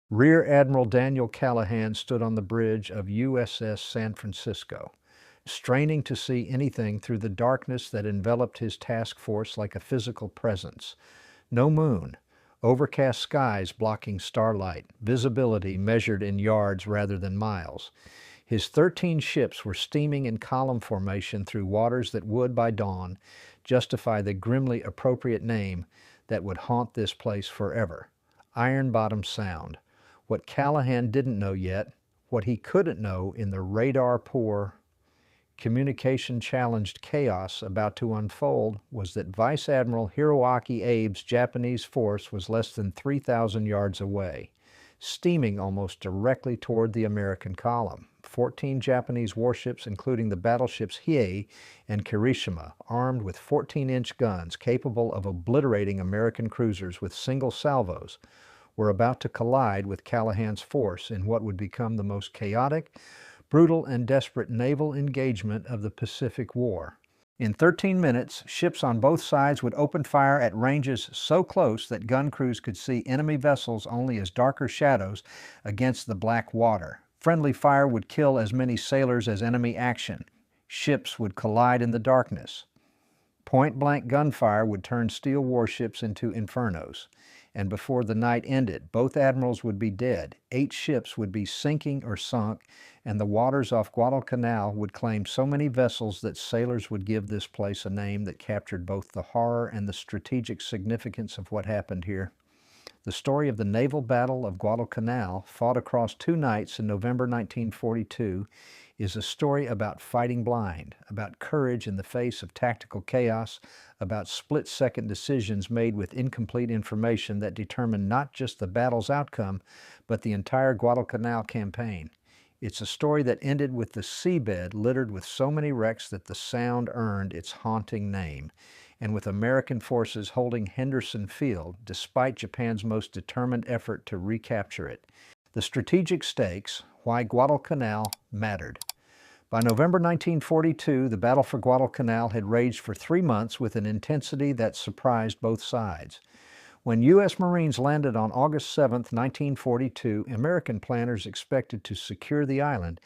Rear Admiral Daniel Callaghan stood on the bridge of USS San Francisco, straining to see anything through the darkness that enveloped his task force like a physical presence. No moon, overcast skies blocking starlight, visibility measured in yards rather than miles. His 13 ships were steaming in column formation through waters that would, by dawn, justify the grimly appropriate name that would haunt this place forever: Ironbottom Sound. What Callaghan didn't know yet, what he couldn't know in the radar-poor, communication-challenged chaos about to unfold, was that Vice Admiral Hiroaki Abe's Japanese force was less than 3,000 yards away, steaming almost directly toward the American column. 14 Japanese warships, including the battleships Hiei and Kirishima, armed with 14-inch guns capable of obliterating American cruisers with single salvos, were about to collide with Callaghan's force in what would become the most chaotic, brutal, and desperate naval engagement of the Pacific War. In 13 minutes, ships on both sides would open fire at ranges so close that gun crews could see enemy vessels only as darker shadows against the black water. Friendly fire would kill as many sailors as enemy action. Ships would collide in the darkness. Point-blank gunfire would turn steel warships into infernos. And before the night ended, both admirals would be dead, 8 ships would be sinking or sunk, and the waters off Guadalcanal would claim so many vessels that sailors would give this place a name that captured both the horror and the strategic significance of what happened here. The story of the Naval Battle of Guadalcanal, fought across 2 nights in November 1942, is a story about fighting blind, about courage in the face of tactical chaos, about split-second decisions made with incomplete information that determined not just the battle's outcome, but the entire Guadalcanal campaign. It's a story that ended with the seabed littered with so many wrecks that the Sound earned its haunting name, and with American forces holding Henderson Field, despite Japan's most determined effort to recapture it. The strategic stakes, why Guadalcanal, mattered. By November 1942, the battle for Guadalcanal had raged for 3 months with an intensity that surprised both sides. When U.S. Marines landed on August 7, 1942, American planners expected to secure the island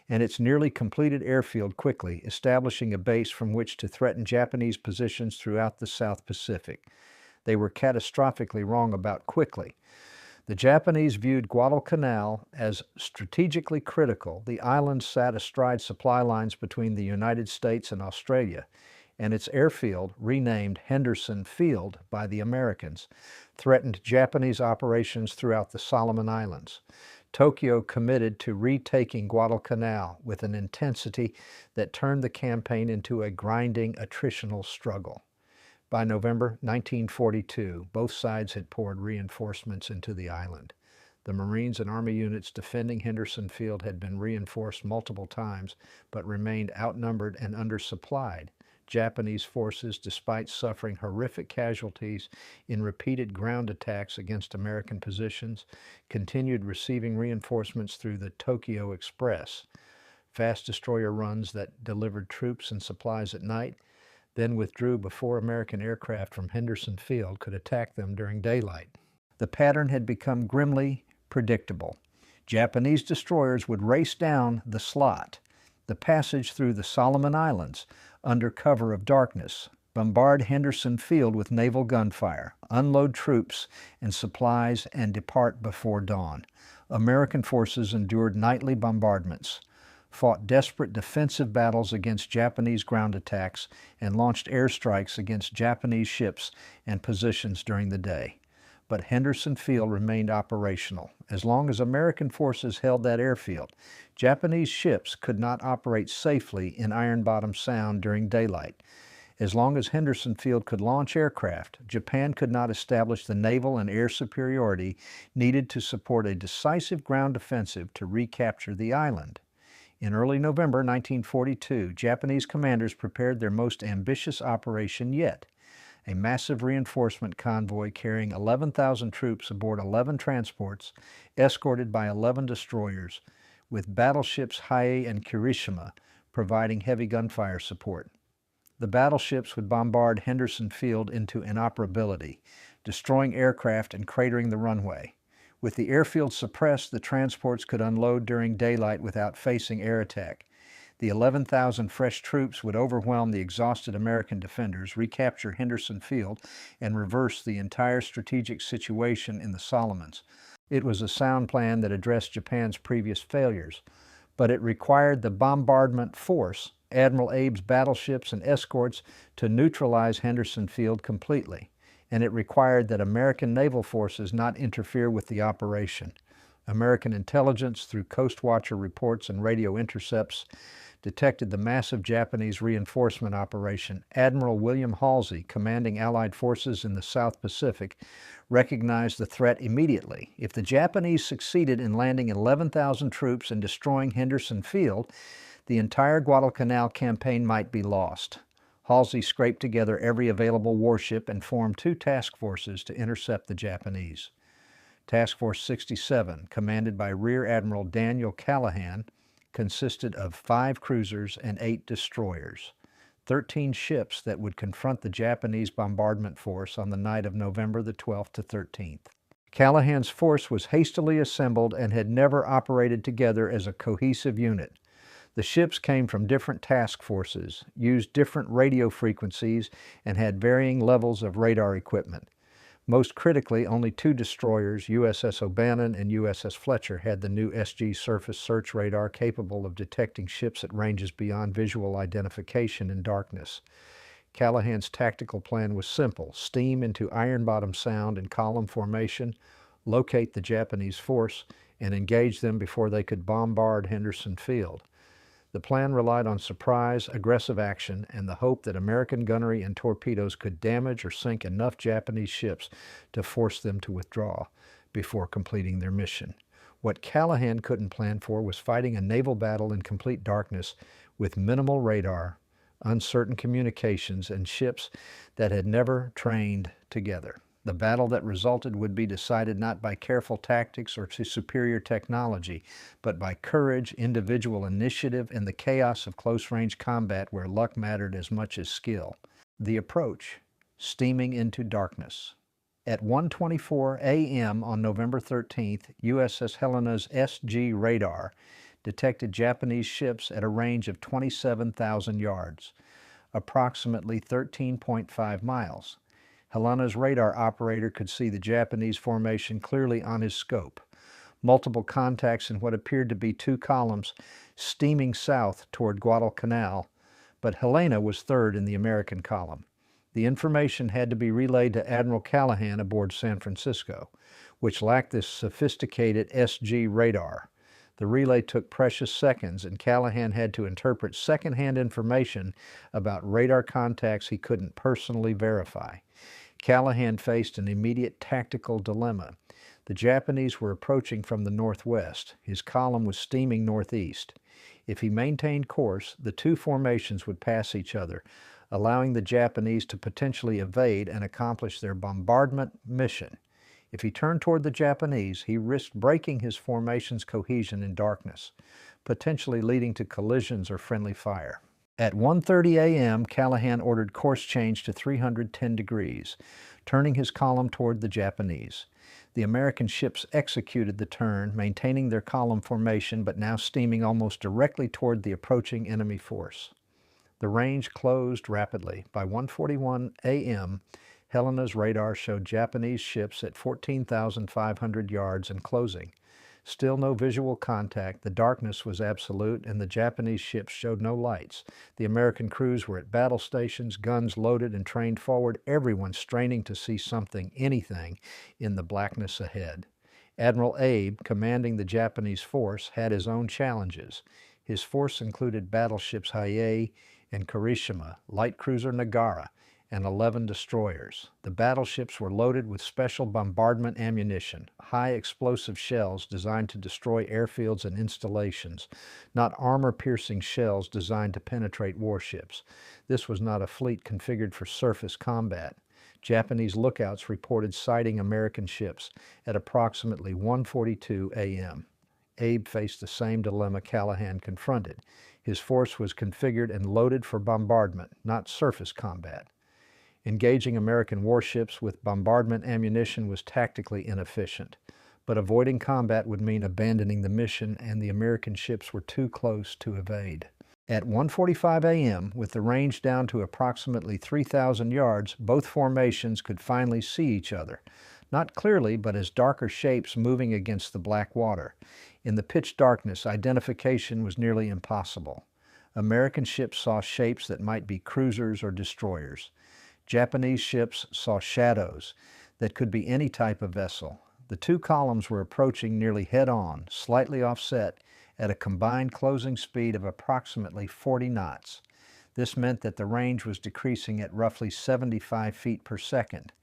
and its nearly completed airfield quickly, establishing a base from which to threaten Japanese positions throughout the South Pacific. They were catastrophically wrong about quickly. The Japanese viewed Guadalcanal as strategically critical. The island sat astride supply lines between the United States and Australia, and its airfield, renamed Henderson Field by the Americans, threatened Japanese operations throughout the Solomon Islands. Tokyo committed to retaking Guadalcanal with an intensity that turned the campaign into a grinding, attritional struggle. By November 1942, both sides had poured reinforcements into the island. The Marines and Army units defending Henderson Field had been reinforced multiple times, but remained outnumbered and undersupplied. Japanese forces, despite suffering horrific casualties in repeated ground attacks against American positions, continued receiving reinforcements through the Tokyo Express, fast destroyer runs that delivered troops and supplies at night, then withdrew before American aircraft from Henderson Field could attack them during daylight. The pattern had become grimly predictable. Japanese destroyers would race down the slot, the passage through the Solomon Islands, under cover of darkness, bombard Henderson Field with naval gunfire, unload troops and supplies, and depart before dawn. American forces endured nightly bombardments, fought desperate defensive battles against Japanese ground attacks, and launched airstrikes against Japanese ships and positions during the day. But Henderson Field remained operational. As long as American forces held that airfield, Japanese ships could not operate safely in Ironbottom Sound during daylight. As long as Henderson Field could launch aircraft, Japan could not establish the naval and air superiority needed to support a decisive ground offensive to recapture the island. In early November 1942, Japanese commanders prepared their most ambitious operation yet: a massive reinforcement convoy carrying 11,000 troops aboard 11 transports, escorted by 11 destroyers, with battleships Hiei and Kirishima providing heavy gunfire support. The battleships would bombard Henderson Field into inoperability, destroying aircraft and cratering the runway. With the airfield suppressed, the transports could unload during daylight without facing air attack. The 11,000 fresh troops would overwhelm the exhausted American defenders, recapture Henderson Field, and reverse the entire strategic situation in the Solomons. It was a sound plan that addressed Japan's previous failures, but it required the bombardment force, Admiral Abe's battleships and escorts, to neutralize Henderson Field completely, and it required that American naval forces not interfere with the operation. American intelligence, through Coast Watcher reports and radio intercepts, detected the massive Japanese reinforcement operation. Admiral William Halsey, commanding Allied forces in the South Pacific, recognized the threat immediately. If the Japanese succeeded in landing 11,000 troops and destroying Henderson Field, the entire Guadalcanal campaign might be lost. Halsey scraped together every available warship and formed two task forces to intercept the Japanese. Task Force 67, commanded by Rear Admiral Daniel Callaghan, consisted of 5 cruisers and 8 destroyers, 13 ships that would confront the Japanese bombardment force on the night of November the 12th to 13th. Callaghan's force was hastily assembled and had never operated together as a cohesive unit. The ships came from different task forces, used different radio frequencies, and had varying levels of radar equipment. Most critically, only 2 destroyers, USS O'Bannon and USS Fletcher, had the new SG surface search radar capable of detecting ships at ranges beyond visual identification in darkness. Callaghan's tactical plan was simple: steam into Ironbottom Sound in column formation, locate the Japanese force, and engage them before they could bombard Henderson Field. The plan relied on surprise, aggressive action, and the hope that American gunnery and torpedoes could damage or sink enough Japanese ships to force them to withdraw before completing their mission. What Callaghan couldn't plan for was fighting a naval battle in complete darkness with minimal radar, uncertain communications, and ships that had never trained together. The battle that resulted would be decided not by careful tactics or superior technology, but by courage, individual initiative, and the chaos of close-range combat where luck mattered as much as skill. The approach: steaming into darkness. At 1:24 a.m. on November 13th, USS Helena's SG radar detected Japanese ships at a range of 27,000 yards, approximately 13.5 miles. Helena's radar operator could see the Japanese formation clearly on his scope. Multiple contacts in what appeared to be 2 columns steaming south toward Guadalcanal, but Helena was third in the American column. The information had to be relayed to Admiral Callaghan aboard San Francisco, which lacked this sophisticated SG radar. The relay took precious seconds, and Callaghan had to interpret second-hand information about radar contacts he couldn't personally verify. Callaghan faced an immediate tactical dilemma. The Japanese were approaching from the northwest. His column was steaming northeast. If he maintained course, the 2 formations would pass each other, allowing the Japanese to potentially evade and accomplish their bombardment mission. If he turned toward the Japanese, he risked breaking his formation's cohesion in darkness, potentially leading to collisions or friendly fire. At 1:30 a.m., Callaghan ordered course change to 310 degrees, turning his column toward the Japanese. The American ships executed the turn, maintaining their column formation, but now steaming almost directly toward the approaching enemy force. The range closed rapidly. By 1:41 a.m., Helena's radar showed Japanese ships at 14,500 yards and closing. Still no visual contact. The darkness was absolute, and the Japanese ships showed no lights. The American crews were at battle stations, guns loaded and trained forward, everyone straining to see something, anything, in the blackness ahead. Admiral Abe, commanding the Japanese force, had his own challenges. His force included battleships Hiei and Kirishima, light cruiser Nagara, and 11 destroyers. The battleships were loaded with special bombardment ammunition, high explosive shells designed to destroy airfields and installations, not armor-piercing shells designed to penetrate warships. This was not a fleet configured for surface combat. Japanese lookouts reported sighting American ships at approximately 1:42 a.m. Abe faced the same dilemma Callaghan confronted. His force was configured and loaded for bombardment, not surface combat. Engaging American warships with bombardment ammunition was tactically inefficient. but avoiding combat would mean abandoning the mission, and the American ships were too close to evade. At 1:45 a.m., with the range down to approximately 3,000 yards, both formations could finally see each other. Not clearly, but as darker shapes moving against the black water. In the pitch darkness, identification was nearly impossible. American ships saw shapes that might be cruisers or destroyers. Japanese ships saw shadows that could be any type of vessel. The two columns were approaching nearly head-on, slightly offset, at a combined closing speed of approximately 40 knots. This meant that the range was decreasing at roughly 75 feet per second.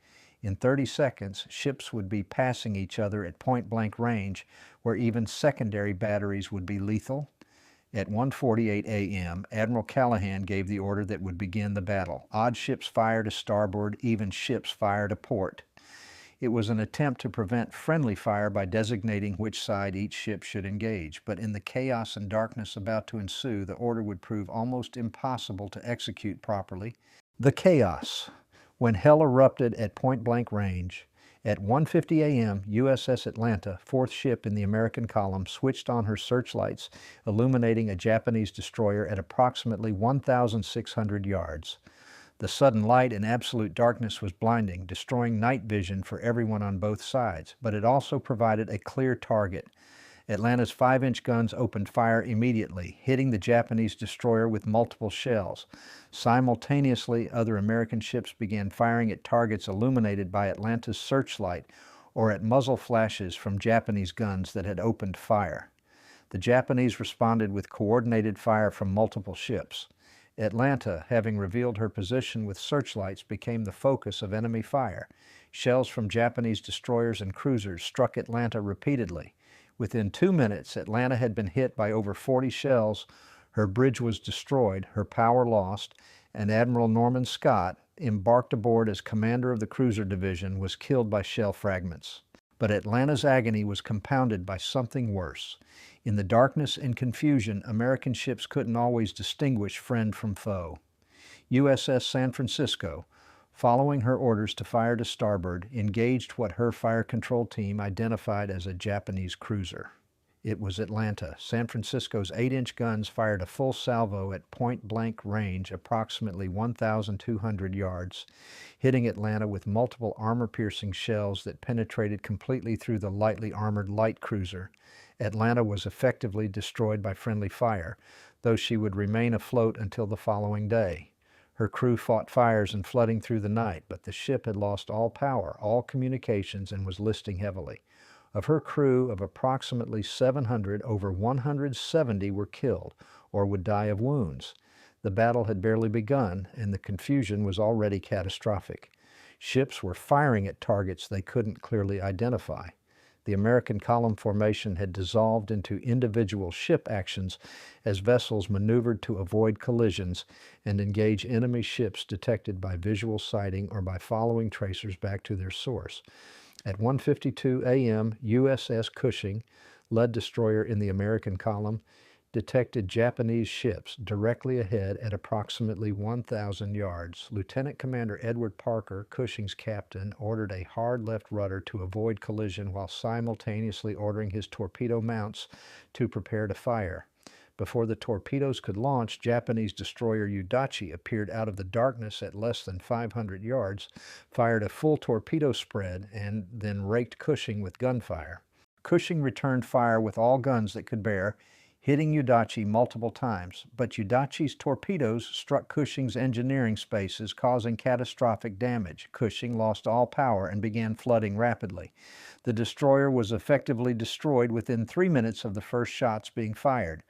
In 30 seconds, ships would be passing each other at point-blank range, where even secondary batteries would be lethal. At 1:48 a.m., Admiral Callaghan gave the order that would begin the battle. Odd ships fire to starboard, even ships fire to port. It was an attempt to prevent friendly fire by designating which side each ship should engage, but in the chaos and darkness about to ensue, the order would prove almost impossible to execute properly. The chaos. When hell erupted at point-blank range, at 1:50 a.m., USS Atlanta, fourth ship in the American column, switched on her searchlights, illuminating a Japanese destroyer at approximately 1,600 yards. The sudden light and absolute darkness was blinding, destroying night vision for everyone on both sides, but it also provided a clear target. Atlanta's 5-inch guns opened fire immediately, hitting the Japanese destroyer with multiple shells. Simultaneously, other American ships began firing at targets illuminated by Atlanta's searchlight or at muzzle flashes from Japanese guns that had opened fire. The Japanese responded with coordinated fire from multiple ships. Atlanta, having revealed her position with searchlights, became the focus of enemy fire. Shells from Japanese destroyers and cruisers struck Atlanta repeatedly. Within 2 minutes, Atlanta had been hit by over 40 shells, her bridge was destroyed, her power lost, and Admiral Norman Scott, embarked aboard as commander of the cruiser division, was killed by shell fragments. But Atlanta's agony was compounded by something worse. In the darkness and confusion, American ships couldn't always distinguish friend from foe. USS San Francisco, following her orders to fire to starboard, engaged what her fire control team identified as a Japanese cruiser. It was Atlanta. San Francisco's 8-inch guns fired a full salvo at point-blank range, approximately 1,200 yards, hitting Atlanta with multiple armor-piercing shells that penetrated completely through the lightly armored light cruiser. Atlanta was effectively destroyed by friendly fire, though she would remain afloat until the following day. Her crew fought fires and flooding through the night, but the ship had lost all power, all communications, and was listing heavily. Of her crew of approximately 700, over 170 were killed or would die of wounds. The battle had barely begun, and the confusion was already catastrophic. Ships were firing at targets they couldn't clearly identify. The American column formation had dissolved into individual ship actions as vessels maneuvered to avoid collisions and engage enemy ships detected by visual sighting or by following tracers back to their source. At 1:52 a.m., USS Cushing, lead destroyer in the American column, detected Japanese ships directly ahead at approximately 1,000 yards. Lieutenant Commander Edward Parker, Cushing's captain, ordered a hard left rudder to avoid collision while simultaneously ordering his torpedo mounts to prepare to fire. Before the torpedoes could launch, Japanese destroyer Udachi appeared out of the darkness at less than 500 yards, fired a full torpedo spread, and then raked Cushing with gunfire. Cushing returned fire with all guns that could bear, hitting Udachi multiple times, but Udachi's torpedoes struck Cushing's engineering spaces, causing catastrophic damage. Cushing lost all power and began flooding rapidly. The destroyer was effectively destroyed within 3 minutes of the first shots being fired.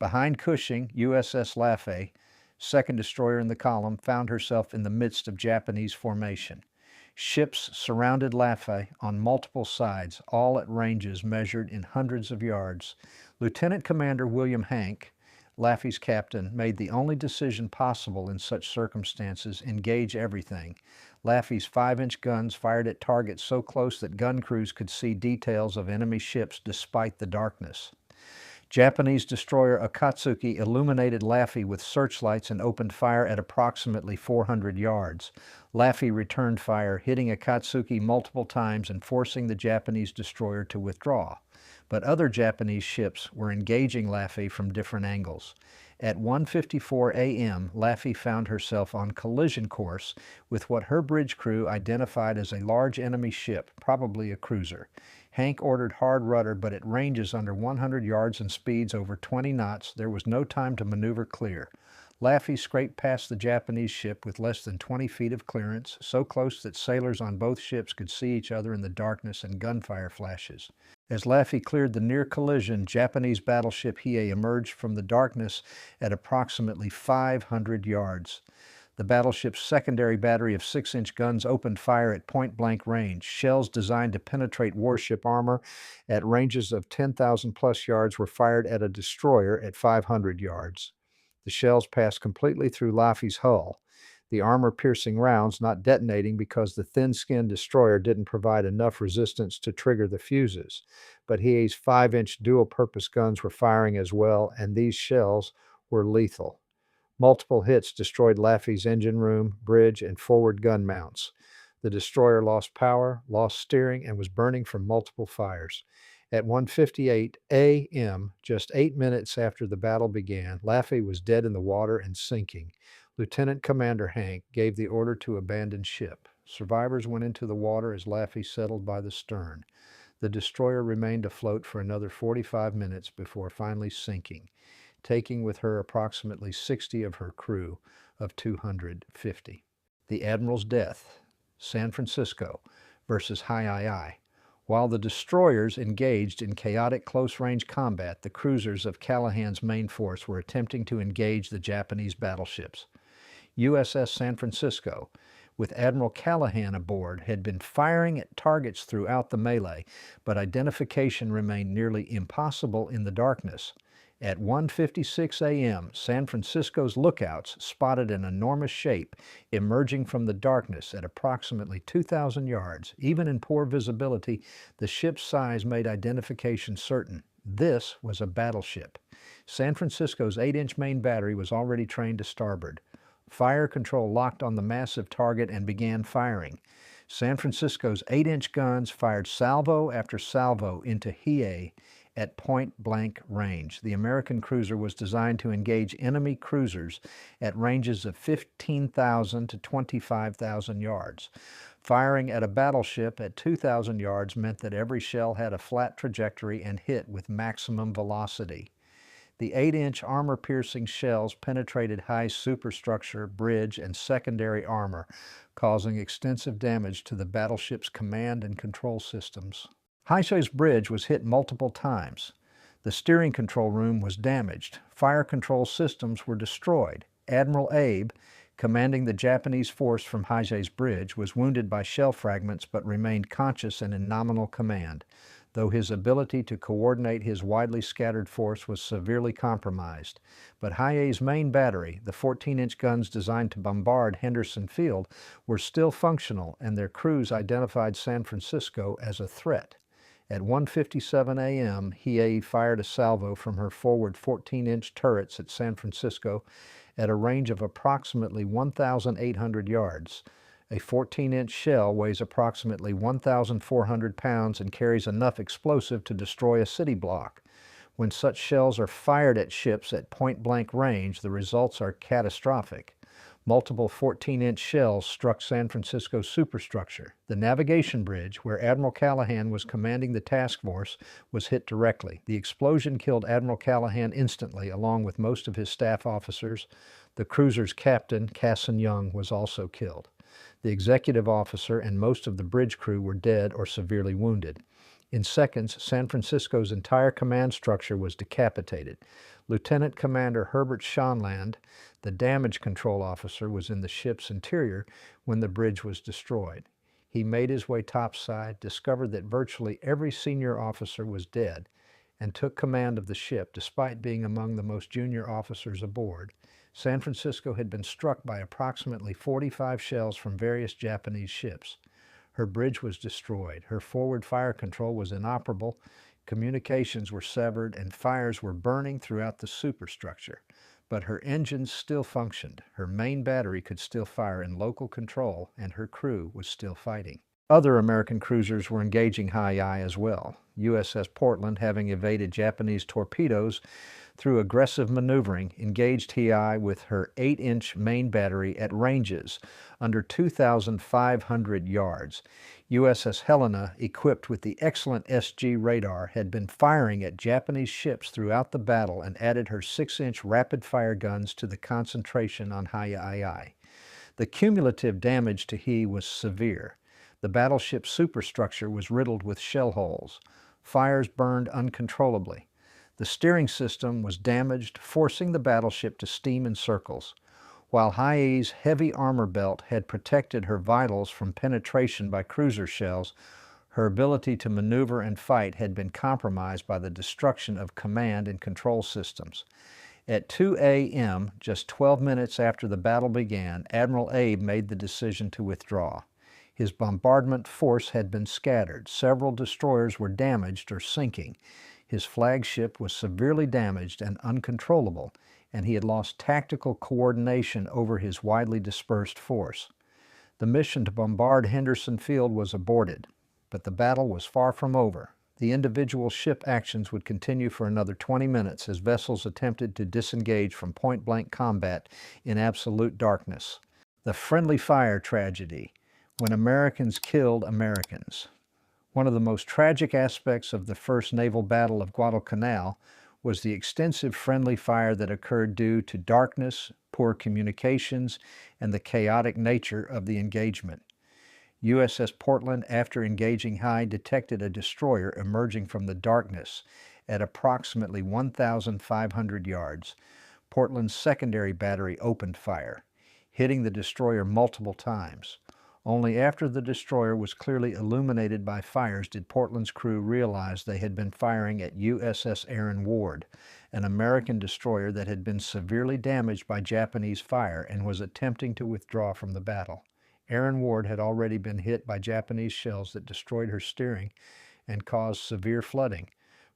Behind Cushing, USS Laffey, second destroyer in the column, found herself in the midst of Japanese formation. Ships surrounded Laffey on multiple sides, all at ranges measured in hundreds of yards. Lieutenant Commander William Hank, Laffey's captain, made the only decision possible in such circumstances: engage everything. Laffey's 5-inch guns fired at targets so close that gun crews could see details of enemy ships despite the darkness. Japanese destroyer Akatsuki illuminated Laffey with searchlights and opened fire at approximately 400 yards. Laffey returned fire, hitting Akatsuki multiple times and forcing the Japanese destroyer to withdraw. But other Japanese ships were engaging Laffey from different angles. At 1:54 a.m., Laffey found herself on collision course with what her bridge crew identified as a large enemy ship, probably a cruiser. Hank ordered hard rudder, but at ranges under 100 yards and speeds over 20 knots, there was no time to maneuver clear. Laffey scraped past the Japanese ship with less than 20 feet of clearance, so close that sailors on both ships could see each other in the darkness and gunfire flashes. As Laffey cleared the near collision, Japanese battleship Hiei emerged from the darkness at approximately 500 yards. The battleship's secondary battery of 6-inch guns opened fire at point-blank range. Shells designed to penetrate warship armor at ranges of 10,000-plus yards were fired at a destroyer at 500 yards. The shells passed completely through Laffey's hull, the armor-piercing rounds not detonating because the thin-skinned destroyer didn't provide enough resistance to trigger the fuses. But Hiei's 5-inch dual-purpose guns were firing as well, and these shells were lethal. Multiple hits destroyed Laffey's engine room, bridge, and forward gun mounts. The destroyer lost power, lost steering, and was burning from multiple fires. At 1:58 a.m., just 8 minutes after the battle began, Laffey was dead in the water and sinking. Lieutenant Commander Hank gave the order to abandon ship. Survivors went into the water as Laffey settled by the stern. The destroyer remained afloat for another 45 minutes before finally sinking, taking with her approximately 60 of her crew of 250. The Admiral's death, San Francisco versus Hiei. While the destroyers engaged in chaotic close-range combat, the cruisers of Callaghan's main force were attempting to engage the Japanese battleships. USS San Francisco, with Admiral Callaghan aboard, had been firing at targets throughout the melee, but identification remained nearly impossible in the darkness. At 1:56 a.m., San Francisco's lookouts spotted an enormous shape emerging from the darkness at approximately 2,000 yards. Even in poor visibility, the ship's size made identification certain. This was a battleship. San Francisco's 8-inch main battery was already trained to starboard. Fire control locked on the massive target and began firing. San Francisco's 8-inch guns fired salvo after salvo into Hiei at point-blank range. The American cruiser was designed to engage enemy cruisers at ranges of 15,000 to 25,000 yards. Firing at a battleship at 2,000 yards meant that every shell had a flat trajectory and hit with maximum velocity. The 8-inch armor-piercing shells penetrated high superstructure, bridge, and secondary armor, causing extensive damage to the battleship's command and control systems. Hiei's bridge was hit multiple times. The steering control room was damaged. Fire control systems were destroyed. Admiral Abe, commanding the Japanese force from Hiei's bridge, was wounded by shell fragments but remained conscious and in nominal command, though his ability to coordinate his widely scattered force was severely compromised. But Hiei's main battery, the 14-inch guns designed to bombard Henderson Field, were still functional, and their crews identified San Francisco as a threat. At 1:57 a.m., Hiei fired a salvo from her forward 14-inch turrets at San Francisco at a range of approximately 1,800 yards. A 14-inch shell weighs approximately 1,400 pounds and carries enough explosive to destroy a city block. When such shells are fired at ships at point-blank range, the results are catastrophic. Multiple 14-inch shells struck San Francisco's superstructure. The navigation bridge, where Admiral Callaghan was commanding the task force, was hit directly. The explosion killed Admiral Callaghan instantly, along with most of his staff officers. The cruiser's captain, Casson Young, was also killed. The executive officer and most of the bridge crew were dead or severely wounded. In seconds, San Francisco's entire command structure was decapitated. Lieutenant Commander Herbert Schonland, the damage control officer, was in the ship's interior when the bridge was destroyed. He made his way topside, discovered that virtually every senior officer was dead, and took command of the ship despite being among the most junior officers aboard. San Francisco had been struck by approximately 45 shells from various Japanese ships. Her bridge was destroyed. Her forward fire control was inoperable. Communications were severed and fires were burning throughout the superstructure. But her engines still functioned, her main battery could still fire in local control, and her crew was still fighting. Other American cruisers were engaging Hai as well. USS Portland, having evaded Japanese torpedoes through aggressive maneuvering, engaged Hai with her 8-inch main battery at ranges under 2,500 yards. USS Helena, equipped with the excellent SG radar, had been firing at Japanese ships throughout the battle and added her 6-inch rapid-fire guns to the concentration on Hai. The cumulative damage to He was severe. The battleship superstructure was riddled with shell holes. Fires burned uncontrollably. The steering system was damaged, forcing the battleship to steam in circles. While Hai's heavy armor belt had protected her vitals from penetration by cruiser shells, her ability to maneuver and fight had been compromised by the destruction of command and control systems. At 2 a.m., just 12 minutes after the battle began, Admiral Abe made the decision to withdraw. His bombardment force had been scattered. Several destroyers were damaged or sinking. His flagship was severely damaged and uncontrollable, and he had lost tactical coordination over his widely dispersed force. The mission to bombard Henderson Field was aborted, but the battle was far from over. The individual ship actions would continue for another 20 minutes as vessels attempted to disengage from point-blank combat in absolute darkness. The friendly fire tragedy, when Americans killed Americans. One of the most tragic aspects of the First Naval Battle of Guadalcanal was the extensive friendly fire that occurred due to darkness, poor communications, and the chaotic nature of the engagement. USS Portland, after engaging Hai, detected a destroyer emerging from the darkness at approximately 1,500 yards. Portland's secondary battery opened fire, hitting the destroyer multiple times. Only after the destroyer was clearly illuminated by fires did Portland's crew realize they had been firing at USS Aaron Ward, an American destroyer that had been severely damaged by Japanese fire and was attempting to withdraw from the battle. Aaron Ward had already been hit by Japanese shells that destroyed her steering and caused severe flooding.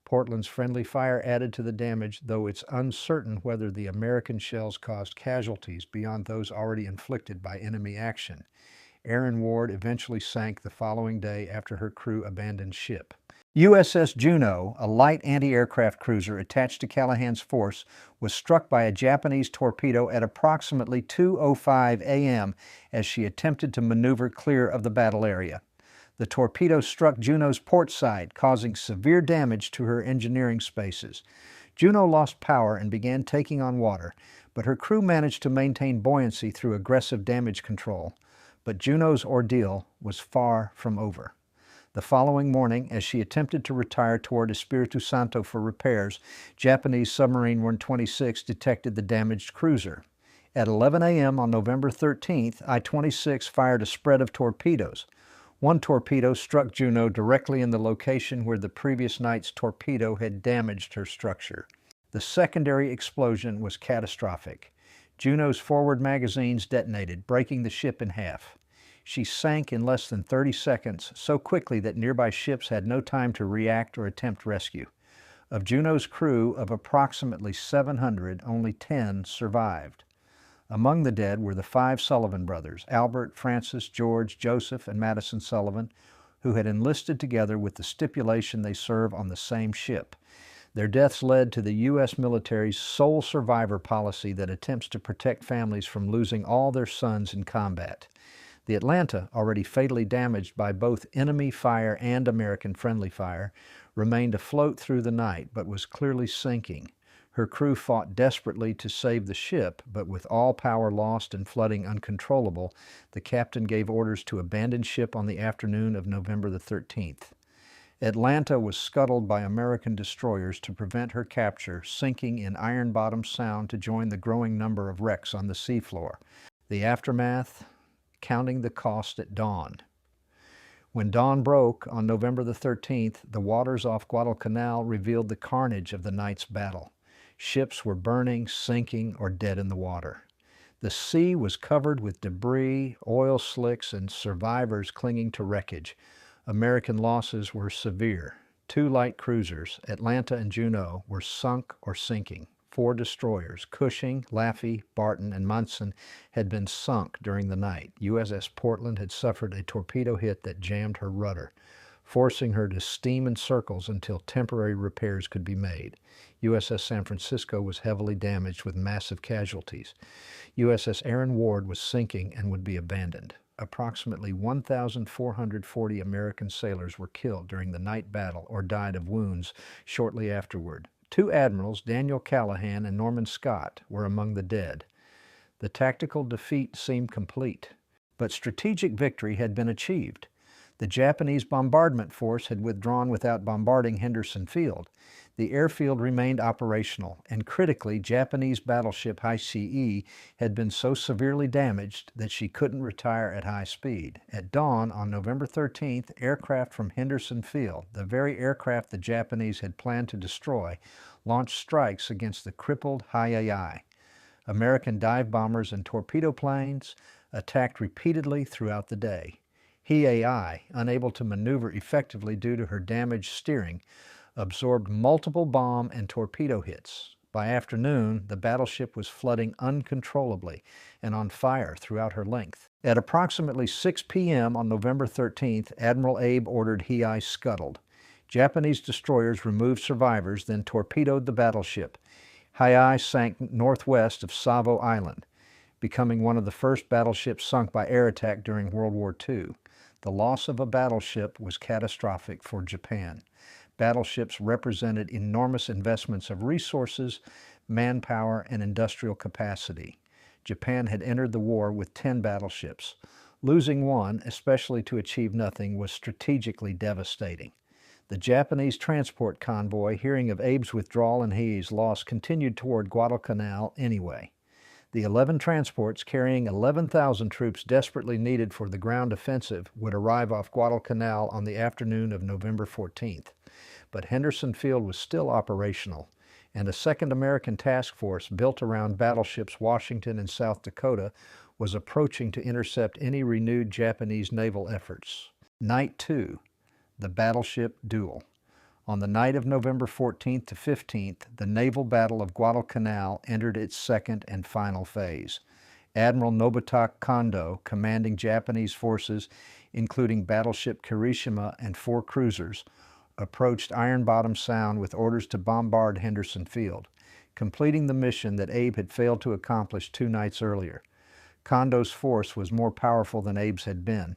Portland's friendly fire added to the damage, though it's uncertain whether the American shells caused casualties beyond those already inflicted by enemy action. Aaron Ward eventually sank the following day after her crew abandoned ship. USS Juno, a light anti-aircraft cruiser attached to Callaghan's force, was struck by a Japanese torpedo at approximately 2:05 a.m. as she attempted to maneuver clear of the battle area. The torpedo struck Juno's port side, causing severe damage to her engineering spaces. Juno lost power and began taking on water, but her crew managed to maintain buoyancy through aggressive damage control. But Juno's ordeal was far from over. The following morning, as she attempted to retire toward Espiritu Santo for repairs, Japanese submarine 126 detected the damaged cruiser. At 11 a.m. on November 13th, I-26 fired a spread of torpedoes. One torpedo struck Juno directly in the location where the previous night's torpedo had damaged her structure. The secondary explosion was catastrophic. Juno's forward magazines detonated, breaking the ship in half. She sank in less than 30 seconds, so quickly that nearby ships had no time to react or attempt rescue. Of Juno's crew of approximately 700, only 10 survived. Among the dead were the 5 Sullivan brothers, Albert, Francis, George, Joseph, and Madison Sullivan, who had enlisted together with the stipulation they serve on the same ship. Their deaths led to the U.S. military's sole survivor policy that attempts to protect families from losing all their sons in combat. The Atlanta, already fatally damaged by both enemy fire and American friendly fire, remained afloat through the night, but was clearly sinking. Her crew fought desperately to save the ship, but with all power lost and flooding uncontrollable, the captain gave orders to abandon ship on the afternoon of November the 13th. Atlanta was scuttled by American destroyers to prevent her capture, sinking in Ironbottom Sound to join the growing number of wrecks on the seafloor. The aftermath, counting the cost at dawn. When dawn broke on November the 13th, the waters off Guadalcanal revealed the carnage of the night's battle. Ships were burning, sinking, or dead in the water. The sea was covered with debris, oil slicks, and survivors clinging to wreckage. American losses were severe. Two light cruisers, Atlanta and Juneau, were sunk or sinking. 4 destroyers, Cushing, Laffey, Barton, and Munson, had been sunk during the night. USS Portland had suffered a torpedo hit that jammed her rudder, forcing her to steam in circles until temporary repairs could be made. USS San Francisco was heavily damaged with massive casualties. USS Aaron Ward was sinking and would be abandoned. Approximately 1,440 American sailors were killed during the night battle or died of wounds shortly afterward. 2 admirals, Admiral Callaghan and Norman Scott, were among the dead. The tactical defeat seemed complete, but strategic victory had been achieved. The Japanese bombardment force had withdrawn without bombarding Henderson Field. The airfield remained operational, and critically, Japanese battleship High-CE had been so severely damaged that she couldn't retire at high speed. At dawn on November 13th, aircraft from Henderson Field, the very aircraft the Japanese had planned to destroy, launched strikes against the crippled High-AI. American dive bombers and torpedo planes attacked repeatedly throughout the day. High-AI, unable to maneuver effectively due to her damaged steering, absorbed multiple bomb and torpedo hits. By afternoon, the battleship was flooding uncontrollably and on fire throughout her length. At approximately 6 p.m. on November 13th, Admiral Abe ordered High scuttled. Japanese destroyers removed survivors, then torpedoed the battleship. High sank northwest of Savo Island, becoming one of the first battleships sunk by air attack during World War II. The loss of a battleship was catastrophic for Japan. Battleships represented enormous investments of resources, manpower, and industrial capacity. Japan had entered the war with 10 battleships. Losing one, especially to achieve nothing, was strategically devastating. The Japanese transport convoy, hearing of Abe's withdrawal and Hiei's loss, continued toward Guadalcanal anyway. The 11 transports carrying 11,000 troops desperately needed for the ground offensive would arrive off Guadalcanal on the afternoon of November 14th. But Henderson Field was still operational, and a second American task force built around battleships Washington and South Dakota was approaching to intercept any renewed Japanese naval efforts. Night 2, the battleship Duel. On the night of November 14th to 15th, the Naval Battle of Guadalcanal entered its second and final phase. Admiral Nobuta Kondo, commanding Japanese forces, including battleship Kirishima and 4 cruisers, approached Ironbottom Sound with orders to bombard Henderson Field, completing the mission that Abe had failed to accomplish 2 nights earlier. Kondo's force was more powerful than Abe's had been.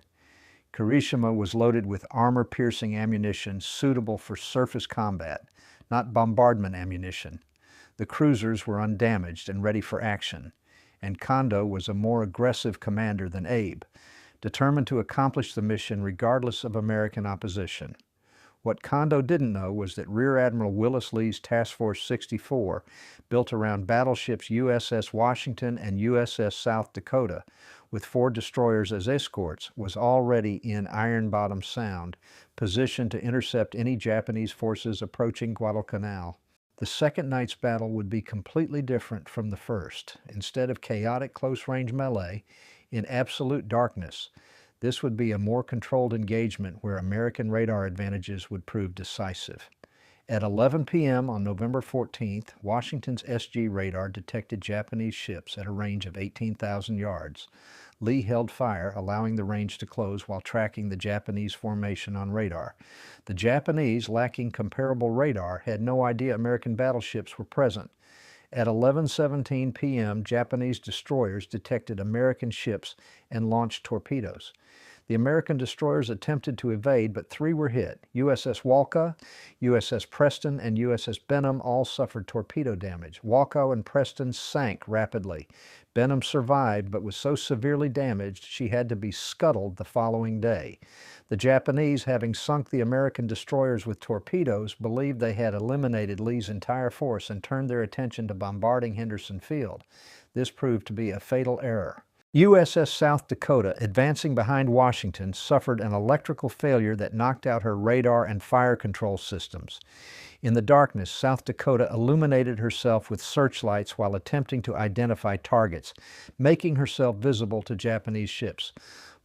Kirishima was loaded with armor-piercing ammunition suitable for surface combat, not bombardment ammunition. The cruisers were undamaged and ready for action, and Kondo was a more aggressive commander than Abe, determined to accomplish the mission regardless of American opposition. What Kondo didn't know was that Rear Admiral Willis Lee's Task Force 64, built around battleships USS Washington and USS South Dakota, with 4 destroyers as escorts, was already in Ironbottom Sound, positioned to intercept any Japanese forces approaching Guadalcanal. The second night's battle would be completely different from the first. Instead of chaotic close-range melee, in absolute darkness, this would be a more controlled engagement where American radar advantages would prove decisive. At 11 p.m. on November 14th, Washington's SG radar detected Japanese ships at a range of 18,000 yards. Lee held fire, allowing the range to close while tracking the Japanese formation on radar. The Japanese, lacking comparable radar, had no idea American battleships were present. At 11:17 p.m., Japanese destroyers detected American ships and launched torpedoes. The American destroyers attempted to evade, but 3 were hit. USS Walker, USS Preston, and USS Benham all suffered torpedo damage. Walker and Preston sank rapidly. Benham survived, but was so severely damaged she had to be scuttled the following day. The Japanese, having sunk the American destroyers with torpedoes, believed they had eliminated Lee's entire force and turned their attention to bombarding Henderson Field. This proved to be a fatal error. USS South Dakota, advancing behind Washington, suffered an electrical failure that knocked out her radar and fire control systems. In the darkness, South Dakota illuminated herself with searchlights while attempting to identify targets, making herself visible to Japanese ships.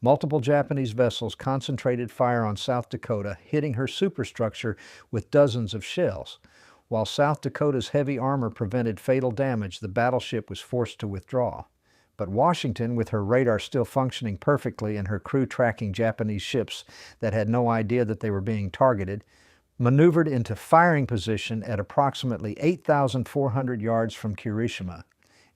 Multiple Japanese vessels concentrated fire on South Dakota, hitting her superstructure with dozens of shells. While South Dakota's heavy armor prevented fatal damage, the battleship was forced to withdraw. But Washington, with her radar still functioning perfectly and her crew tracking Japanese ships that had no idea that they were being targeted, maneuvered into firing position at approximately 8,400 yards from Kirishima.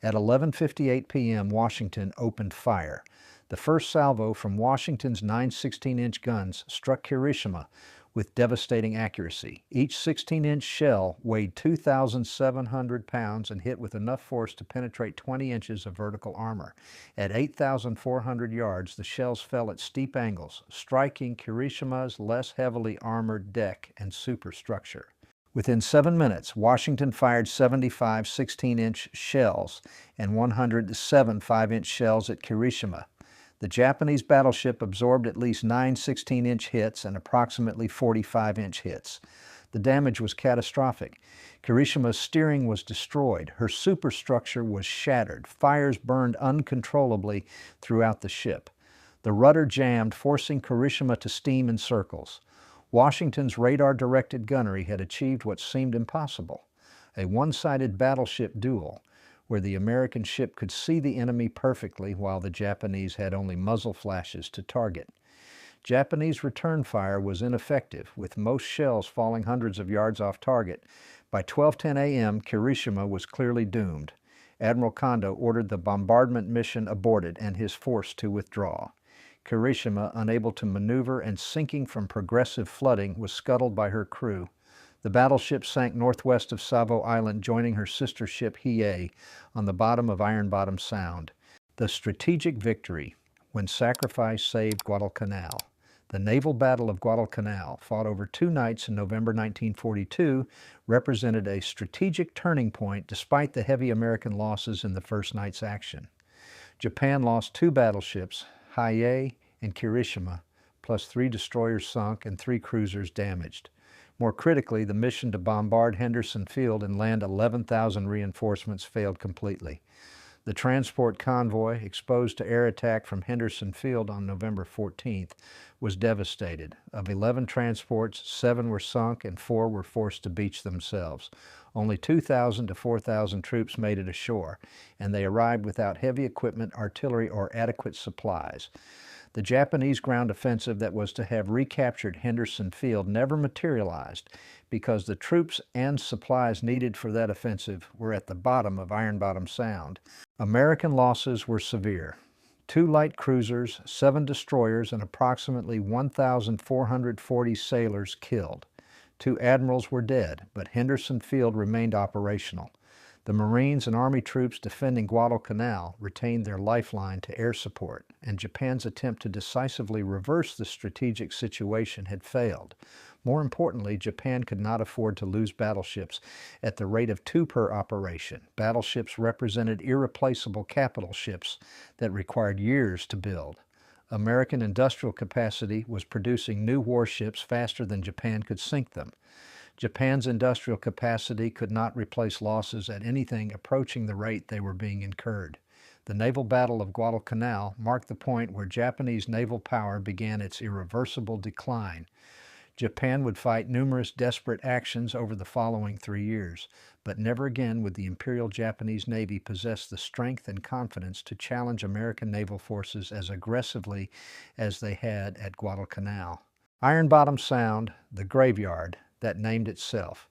At 11:58 p.m., Washington opened fire. The first salvo from Washington's 9 16-inch guns struck Kirishima with devastating accuracy. Each 16-inch shell weighed 2,700 pounds and hit with enough force to penetrate 20 inches of vertical armor. At 8,400 yards, the shells fell at steep angles, striking Kirishima's less heavily armored deck and superstructure. Within 7 minutes, Washington fired 75 16-inch shells and 107 5-inch shells at Kirishima. The Japanese battleship absorbed at least 9 16-inch hits and approximately 45-inch hits. The damage was catastrophic. Kirishima's steering was destroyed. Her superstructure was shattered. Fires burned uncontrollably throughout the ship. The rudder jammed, forcing Kirishima to steam in circles. Washington's radar-directed gunnery had achieved what seemed impossible, a one-sided battleship duel, where the American ship could see the enemy perfectly while the Japanese had only muzzle flashes to target. Japanese return fire was ineffective, with most shells falling hundreds of yards off target. By 12:10 a.m., Kirishima was clearly doomed. Admiral Kondo ordered the bombardment mission aborted and his force to withdraw. Kirishima, unable to maneuver and sinking from progressive flooding, was scuttled by her crew. The battleship sank northwest of Savo Island, joining her sister ship Hiei on the bottom of Ironbottom Sound. The strategic victory, when sacrifice saved Guadalcanal. The Naval Battle of Guadalcanal, fought over 2 nights in November 1942, represented a strategic turning point despite the heavy American losses in the first night's action. Japan lost 2 battleships, Hiei and Kirishima, plus 3 destroyers sunk and 3 cruisers damaged. More critically, the mission to bombard Henderson Field and land 11,000 reinforcements failed completely. The transport convoy, exposed to air attack from Henderson Field on November 14th, was devastated. Of 11 transports, 7 were sunk and 4 were forced to beach themselves. Only 2,000 to 4,000 troops made it ashore, and they arrived without heavy equipment, artillery, or adequate supplies. The Japanese ground offensive that was to have recaptured Henderson Field never materialized because the troops and supplies needed for that offensive were at the bottom of Ironbottom Sound. American losses were severe. 2 light cruisers, 7 destroyers, and approximately 1,440 sailors killed. 2 admirals were dead, but Henderson Field remained operational. The Marines and Army troops defending Guadalcanal retained their lifeline to air support, and Japan's attempt to decisively reverse the strategic situation had failed. More importantly, Japan could not afford to lose battleships at the rate of 2 per operation. Battleships represented irreplaceable capital ships that required years to build. American industrial capacity was producing new warships faster than Japan could sink them. Japan's industrial capacity could not replace losses at anything approaching the rate they were being incurred. The Naval Battle of Guadalcanal marked the point where Japanese naval power began its irreversible decline. Japan would fight numerous desperate actions over the following 3 years, but never again would the Imperial Japanese Navy possess the strength and confidence to challenge American naval forces as aggressively as they had at Guadalcanal. Ironbottom Sound, the graveyard that named itself.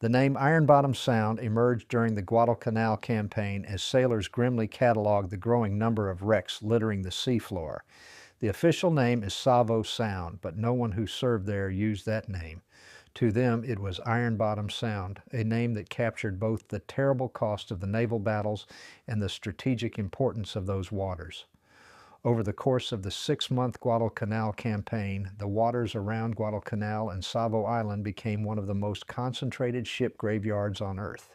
The name Ironbottom Sound emerged during the Guadalcanal campaign as sailors grimly cataloged the growing number of wrecks littering the seafloor. The official name is Savo Sound, but no one who served there used that name. To them, it was Ironbottom Sound, a name that captured both the terrible cost of the naval battles and the strategic importance of those waters. Over the course of the 6-month Guadalcanal campaign, the waters around Guadalcanal and Savo Island became one of the most concentrated ship graveyards on Earth.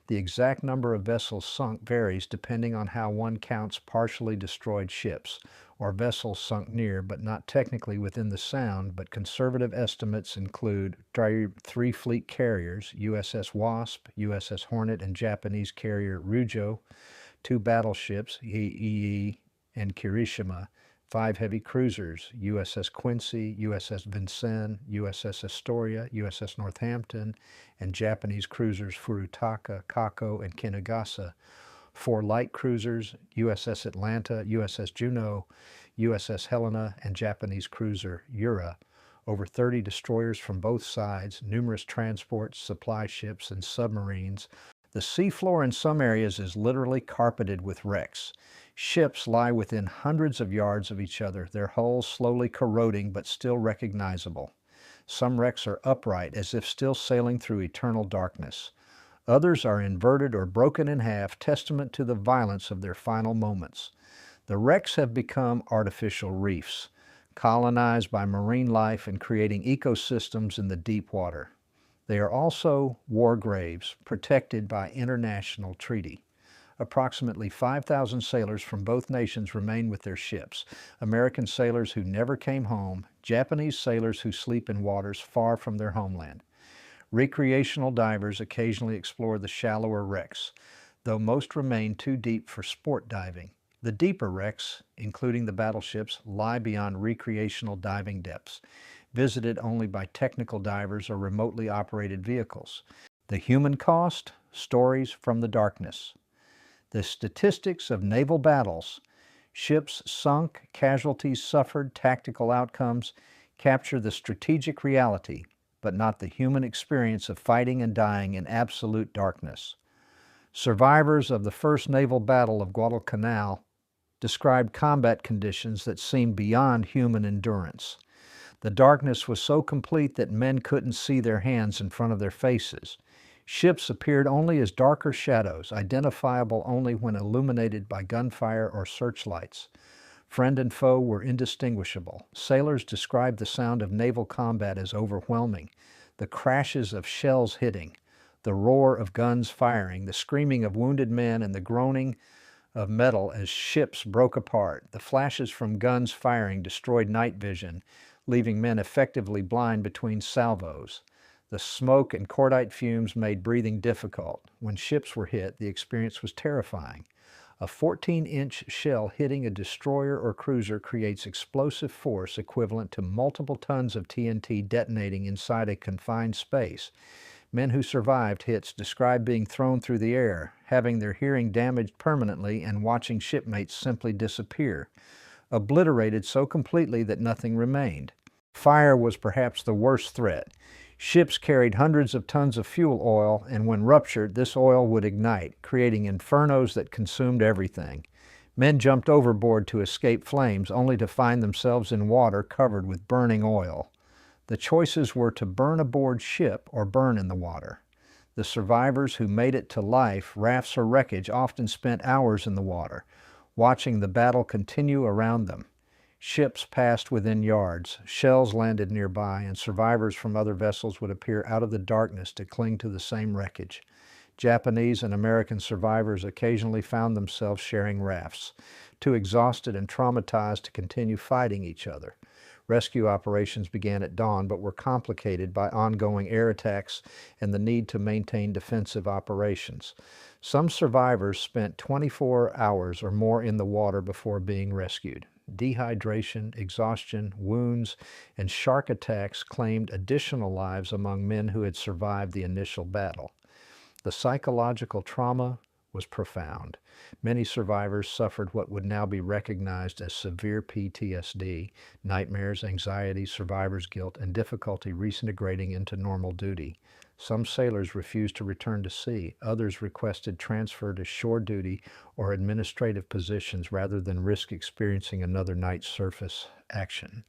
The exact number of vessels sunk varies depending on how one counts partially destroyed ships, or vessels sunk near but not technically within the Sound, but conservative estimates include 3 fleet carriers, USS Wasp, USS Hornet, and Japanese carrier Ryujo, 2 battleships, Hiei and Kirishima, 5 heavy cruisers, USS Quincy, USS Vincennes, USS Astoria, USS Northampton, and Japanese cruisers Furutaka, Kako, and Kinugasa, 4 light cruisers, USS Atlanta, USS Juno, USS Helena, and Japanese cruiser Ura, over 30 destroyers from both sides, numerous transports, supply ships, and submarines. The seafloor in some areas is literally carpeted with wrecks. Ships lie within hundreds of yards of each other, their hulls slowly corroding but still recognizable. Some wrecks are upright, as if still sailing through eternal darkness. Others are inverted or broken in half, testament to the violence of their final moments. The wrecks have become artificial reefs, colonized by marine life and creating ecosystems in the deep water. They are also war graves, protected by international treaty. Approximately 5,000 sailors from both nations remain with their ships. American sailors who never came home, Japanese sailors who sleep in waters far from their homeland. Recreational divers occasionally explore the shallower wrecks, though most remain too deep for sport diving. The deeper wrecks, including the battleships, lie beyond recreational diving depths, visited only by technical divers or remotely operated vehicles. The human cost? Stories from the darkness. The statistics of naval battles, ships sunk, casualties suffered, tactical outcomes, capture the strategic reality, but not the human experience of fighting and dying in absolute darkness. Survivors of the First Naval Battle of Guadalcanal described combat conditions that seemed beyond human endurance. The darkness was so complete that men couldn't see their hands in front of their faces. Ships appeared only as darker shadows, identifiable only when illuminated by gunfire or searchlights. Friend and foe were indistinguishable. Sailors described the sound of naval combat as overwhelming. The crashes of shells hitting, the roar of guns firing, the screaming of wounded men, and the groaning of metal as ships broke apart. The flashes from guns firing destroyed night vision, leaving men effectively blind between salvos. The smoke and cordite fumes made breathing difficult. When ships were hit, the experience was terrifying. A 14-inch shell hitting a destroyer or cruiser creates explosive force equivalent to multiple tons of TNT detonating inside a confined space. Men who survived hits described being thrown through the air, having their hearing damaged permanently, and watching shipmates simply disappear, obliterated so completely that nothing remained. Fire was perhaps the worst threat. Ships carried hundreds of tons of fuel oil, and when ruptured, this oil would ignite, creating infernos that consumed everything. Men jumped overboard to escape flames, only to find themselves in water covered with burning oil. The choices were to burn aboard ship or burn in the water. The survivors who made it to life, rafts or wreckage, often spent hours in the water, watching the battle continue around them. Ships passed within yards, shells landed nearby, and survivors from other vessels would appear out of the darkness to cling to the same wreckage. Japanese and American survivors occasionally found themselves sharing rafts, too exhausted and traumatized to continue fighting each other. Rescue operations began at dawn, but were complicated by ongoing air attacks and the need to maintain defensive operations. Some survivors spent 24 hours or more in the water before being rescued. Dehydration, exhaustion, wounds, and shark attacks claimed additional lives among men who had survived the initial battle. The psychological trauma was profound. Many survivors suffered what would now be recognized as severe PTSD, nightmares, anxiety, survivor's guilt, and difficulty reintegrating into normal duty. Some sailors refused to return to sea. Others requested transfer to shore duty or administrative positions rather than risk experiencing another night's surface action.